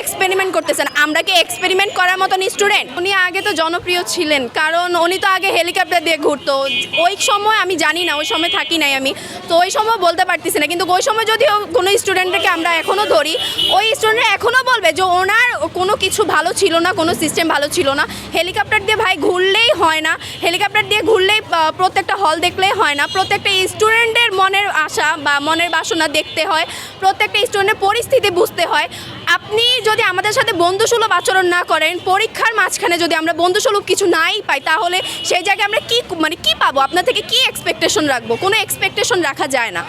Experiment করতেছেন, আমরা কি এক্সপেরিমেন্ট করার মতন স্টুডেন্ট? উনি আগে তো জনপ্রিয় ছিলেন, কারণ উনি তো আগে হেলিকপ্টার দিয়ে ঘুরতো। ওই সময় আমি জানি না, ওই সময় থাকি নাই আমি, তো ওই সময় বলতে পারতেছি না। কিন্তু ওই সময় যদিও কোনো স্টুডেন্টকে আমরা এখনও ধরি, ওই স্টুডেন্টরা এখনও বলবে যে ওনার কোনো কিছু ভালো ছিল না, কোনো সিস্টেম ভালো ছিল না। হেলিকপ্টার দিয়ে ভাই ঘুরলেই হয় না, হেলিকপ্টার দিয়ে ঘুরলেই প্রত্যেকটা হল দেখলেই হয় না, প্রত্যেকটা স্টুডেন্টের মনের আশা বা মনের বাসনা দেখতে হয়, প্রত্যেকটা স্টুডেন্টের পরিস্থিতি বুঝতে হয়। আপনি যদি আমাদের সাথে বন্ধুসুলভ আচরণ না করেন, পরীক্ষার মাঝখানে যদি আমরা বন্ধুসুলভ কিছু নাই পাই, তাহলে সেই জায়গায় আমরা কি পাবো? আপনার থেকে কি এক্সপেকটেশন রাখবো? কোনো এক্সপেকটেশন রাখা যায় না।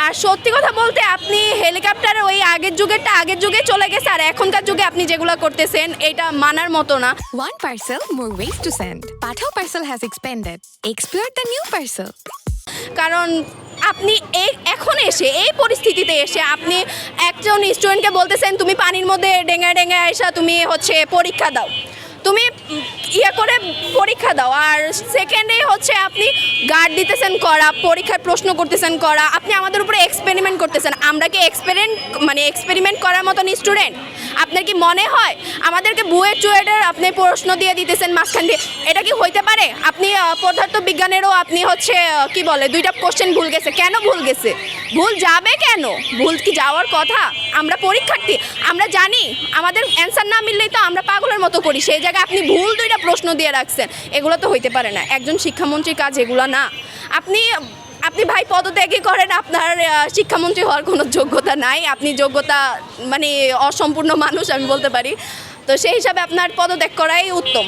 আর সত্যি কথা বলতে, আপনি হেলিকপ্টারে ওই আগের যুগে চলে গেছে, আর এখনকার যুগে আপনি যেগুলো করতেছেন এটা মানার মতো না। One parcel, more ways to send. Pathao Parcel has expanded. Explore the new parcel. কারণ আপনি এখন এসে এই পরিস্থিতিতে এসে আপনি একজন স্টুডেন্টকে বলতেছেন তুমি পানির মধ্যে ডেঙ্গায় এসে তুমি পরীক্ষা দাও, তুমি করে পরীক্ষা দাও। আর সেকেন্ডে আপনি গার্ড দিতেছেন করা, পরীক্ষার প্রশ্ন করতেছেন করা, আপনি আমাদের উপরে এক্সপেরিমেন্ট করতেছেন। আমরা কি এক্সপেরিমেন্ট করার মতন স্টুডেন্ট? আপনার কি মনে হয় আমাদেরকে বুয়েট চুয়েটের আপনি প্রশ্ন দিয়ে দিতেছেন মাঝখান দিয়ে? এটা কি হইতে পারে? আপনি পদার্থ বিজ্ঞানেরও আপনি কি বলে 2টা কোশ্চেন ভুল গেছে, কেন ভুল গেছে? ভুল যাবে কেন? ভুল কি যাওয়ার কথা? আমরা পরীক্ষার্থী, আমরা জানি আমাদের অ্যান্সার না মিললেই তো আমরা পাগলের মতো করি। সেই জায়গায় আপনি ভুল 2টা প্রশ্ন দিয়ে রাখছেন, এগুলো তো হইতে পারে না। একজন শিক্ষামন্ত্রীর কাজ এগুলো না। আপনি ভাই পদত্যাগই করেন, আপনার শিক্ষামন্ত্রী হওয়ার কোনো যোগ্যতা নাই, আপনি যোগ্যতা অসম্পূর্ণ মানুষ আমি বলতে পারি। তো সেই হিসাবে আপনার পদত্যাগ করাই উত্তম।